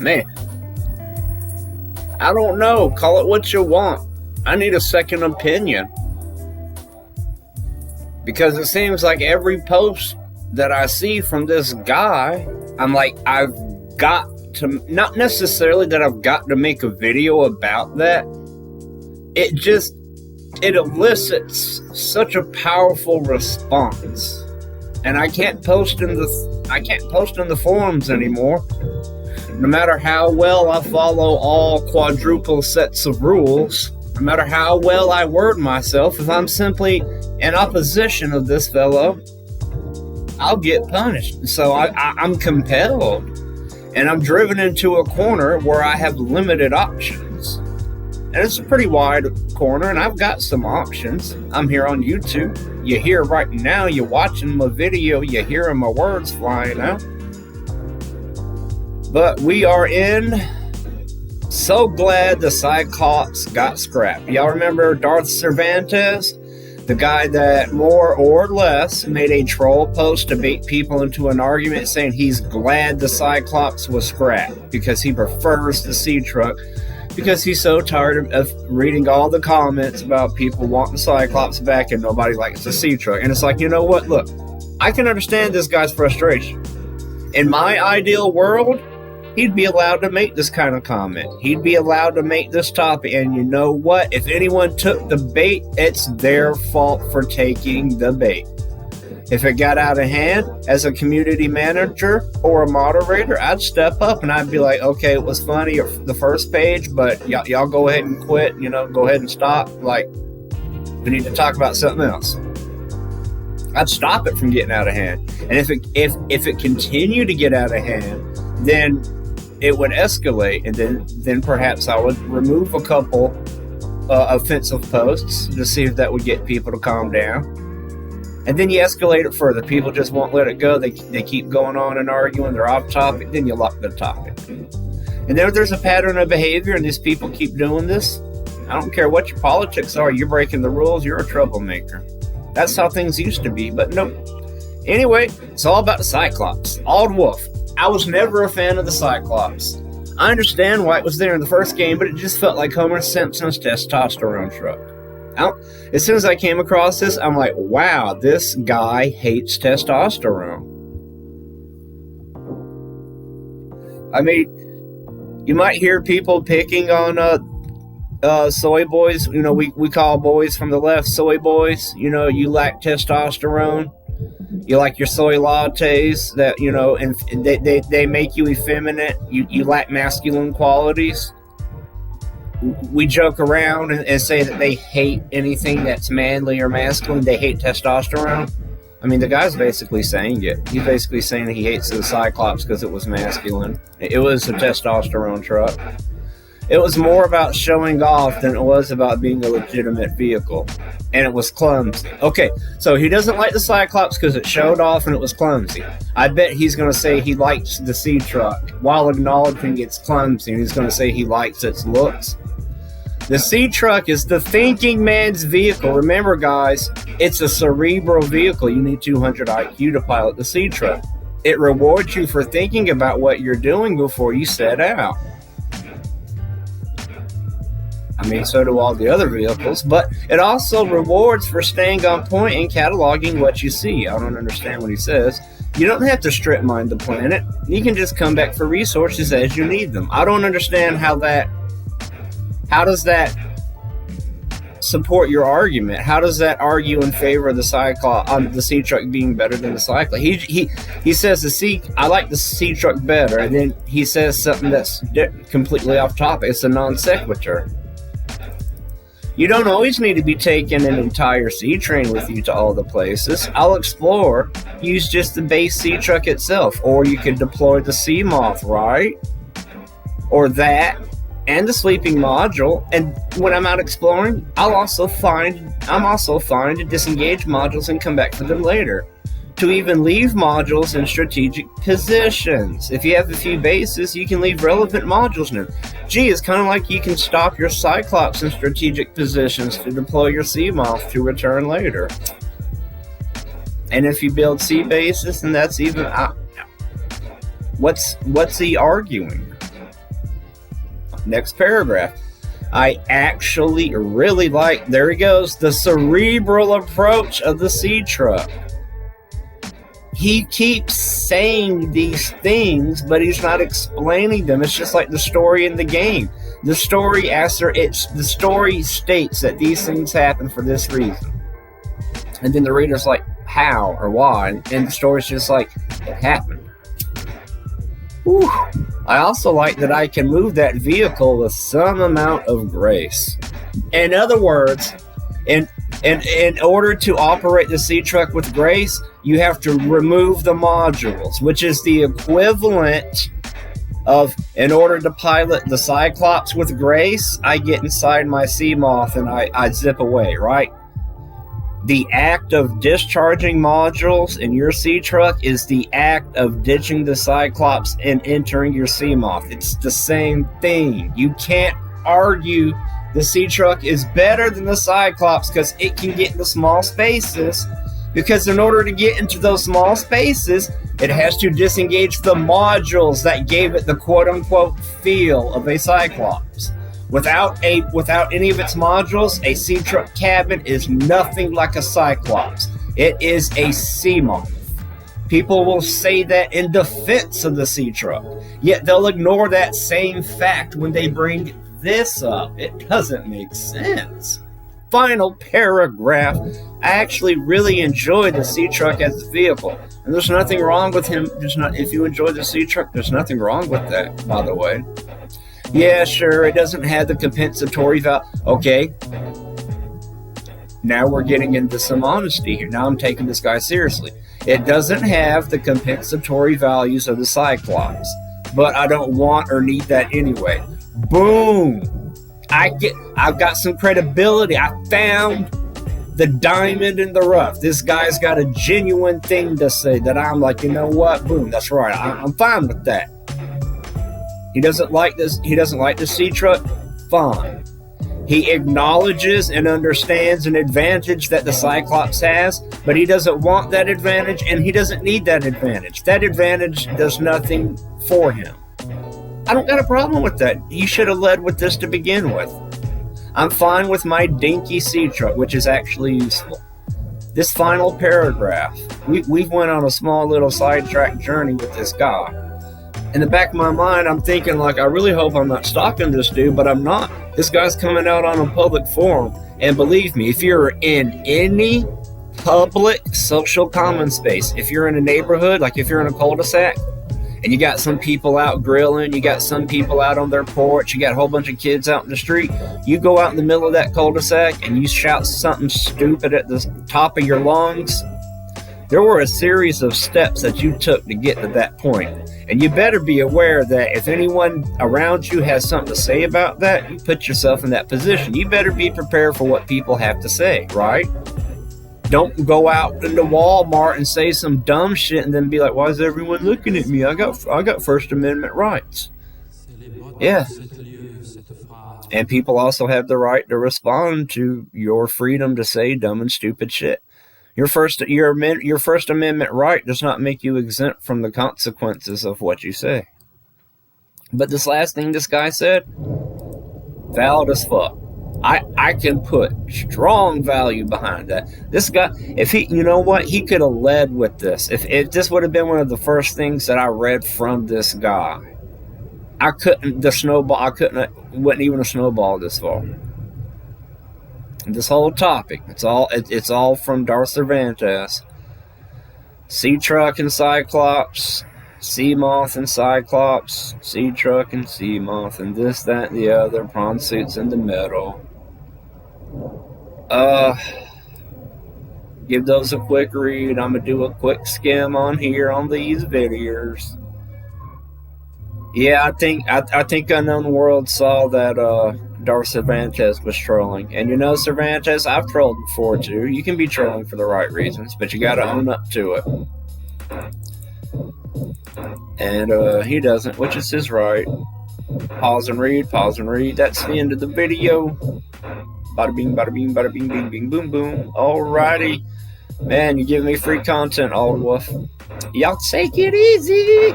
Man, I don't know. Call it what you want. I need a second opinion. Because it seems like every post that I see from this guy, I'm like, I've got to, not necessarily that I've got to make a video about that. It elicits such a powerful response. And I can't post in the forums anymore. No matter how well I follow all quadruple sets of rules, no matter how well I word myself, if I'm simply in opposition of this fellow, I'll get punished. So I'm compelled, and I'm driven into a corner where I have limited options. And it's a pretty wide corner, and I've got some options. I'm here on YouTube. You hear right now, you're watching my video, you're hearing my words flying out. But we are in. So glad the Cyclops got scrapped. Y'all remember Darth Cervantes? The guy that more or less made a troll post to bait people into an argument saying he's glad the Cyclops was scrapped because he prefers the Sea Truck, because he's so tired of reading all the comments about people wanting the Cyclops back and nobody likes the Sea Truck. And it's like, you know what? Look, I can understand this guy's frustration. In my ideal world, he'd be allowed to make this kind of comment. He'd be allowed to make this topic. And you know what? If anyone took the bait, it's their fault for taking the bait. If it got out of hand, as a community manager or a moderator, I'd step up and I'd be like, okay, it was funny the first page, but y'all go ahead and quit, go ahead and stop. Like, we need to talk about something else. I'd stop it from getting out of hand. And if it continued to get out of hand, then it would escalate, and then perhaps I would remove a couple offensive posts to see if that would get people to calm down. And then you escalate it further. People just won't let it go. They keep going on and arguing. They're off topic. Then you lock the topic. And then if there's a pattern of behavior and these people keep doing this, I don't care what your politics are. You're breaking the rules. You're a troublemaker. That's how things used to be, but nope. Anyway, it's all about the Cyclops. AuldWolf. I was never a fan of the Cyclops. I understand why it was there in the first game, but it just felt like Homer Simpson's testosterone truck. As soon as I came across this, I'm like, wow, this guy hates testosterone. I mean, you might hear people picking on soy boys. We call boys from the left soy boys. You lack testosterone. You like your soy lattes that, and they make you effeminate. You lack masculine qualities. We joke around and say that they hate anything that's manly or masculine. They hate testosterone. I mean, the guy's basically saying it. He's basically saying that he hates the Cyclops because it was masculine. It was a testosterone truck. It was more about showing off than it was about being a legitimate vehicle. And it was clumsy. Okay, so he doesn't like the Cyclops because it showed off and it was clumsy. I bet he's going to say he likes the Sea Truck while acknowledging it's clumsy. And he's going to say he likes its looks. The Sea Truck is the thinking man's vehicle. Remember, guys, it's a cerebral vehicle. You need 200 IQ to pilot the Sea Truck. It rewards you for thinking about what you're doing before you set out. I mean, so do all the other vehicles, but it also rewards for staying on point and cataloging what you see. I don't understand what he says. You don't have to strip mine the planet. You can just come back for resources as you need them. I don't understand how does that support your argument? How does that argue in favor of the Sea Truck being better than the Cyclops? He says I like the Sea Truck better, and then he says something that's completely off topic. It's a non sequitur. You don't always need to be taking an entire sea train with you to all the places. I'll explore. Use just the base Sea Truck itself, or you could deploy the Sea Moth, right? Or that. And the sleeping module, and when I'm out exploring, I'm also fine to disengage modules and come back for them later. To even leave modules in strategic positions. If you have a few bases, you can leave relevant modules in them. Gee, it's kind of like you can stop your Cyclops in strategic positions to deploy your Sea Moth to return later. And if you build sea bases, then that's even... what's he arguing? Next paragraph. I actually really like, there he goes, the cerebral approach of the sea truck. He keeps saying these things, but he's not explaining them. It's just like the story in the game. The story states that these things happen for this reason. And then the reader's like, how or why? And the story's just like, it happened. Whew. I also like that I can move that vehicle with some amount of grace. In other words, in order to operate the sea truck with grace, you have to remove the modules, which is the equivalent of, in order to pilot the Cyclops with grace, I get inside my sea moth and I zip away, right? The act of discharging modules in your sea truck is the act of ditching the Cyclops and entering your sea moth. It's the same thing. You can't argue the sea truck is better than the Cyclops because it can get into small spaces, because in order to get into those small spaces, it has to disengage the modules that gave it the quote-unquote feel of a Cyclops. Without any of its modules, a sea truck cabin is nothing like a Cyclops. It is a sea moth. People will say that in defense of the sea truck, yet they'll ignore that same fact when they bring this up. It doesn't make sense. Final paragraph. I actually really enjoy the sea truck as a vehicle, and there's nothing wrong with him. If you enjoy the sea truck, there's nothing wrong with that, by the way. Yeah, sure, it doesn't have the compensatory value. Okay. Now we're getting into some honesty here. Now I'm taking this guy seriously. It doesn't have the compensatory values of the Cyclops, but I don't want or need that anyway. Boom! I've got some credibility. I found the diamond in the rough. This guy's got a genuine thing to say that I'm like, you know what? Boom, that's right. I'm fine with that. He doesn't like this. He doesn't like the sea truck. Fine. He acknowledges and understands an advantage that the Cyclops has, but he doesn't want that advantage, and he doesn't need that advantage. That advantage does nothing for him. I don't got a problem with that. You should have led with this to begin with. I'm fine with my dinky sea truck, which is actually useful. This final paragraph, we've went on a small little sidetrack journey with this guy. In the back of my mind, I'm thinking, like, I really hope I'm not stalking this dude, but I'm not. This guy's coming out on a public forum, and believe me, if you're in any public social common space, if you're in a neighborhood, like if you're in a cul-de-sac, and you got some people out grilling, you got some people out on their porch, you got a whole bunch of kids out in the street, you go out in the middle of that cul-de-sac and you shout something stupid at the top of your lungs, there were a series of steps that you took to get to that point. And you better be aware that if anyone around you has something to say about that, you put yourself in that position. You better be prepared for what people have to say, right? Don't go out into Walmart and say some dumb shit and then be like, why is everyone looking at me? I got First Amendment rights. Yeah. And people also have the right to respond to your freedom to say dumb and stupid shit. Your First Amendment right does not make you exempt from the consequences of what you say. But this last thing this guy said, valid as fuck. I can put strong value behind that. This guy, if he, you know what, he could have led with this. If this would have been one of the first things that I read from this guy, wouldn't even a snowball this far. This whole topic, it's all from Darth Cervantes. Sea truck and Cyclops, sea moth and Cyclops, sea truck and sea moth, and this, that, and the other, prawn suits in the middle. Give those a quick read. I'm gonna do a quick skim on here on these videos. Yeah, I think Unknown World saw that Darth Cervantes was trolling. And you know, Cervantes, I've trolled before too. You can be trolling for the right reasons, but you gotta own up to it. And he doesn't, which is his right. Pause and read. That's the end of the video. Bada bing, bada bing, bada bing, bing, bing, boom, boom. Alrighty. Man, you give me free content, AuldWolf. Y'all take it easy.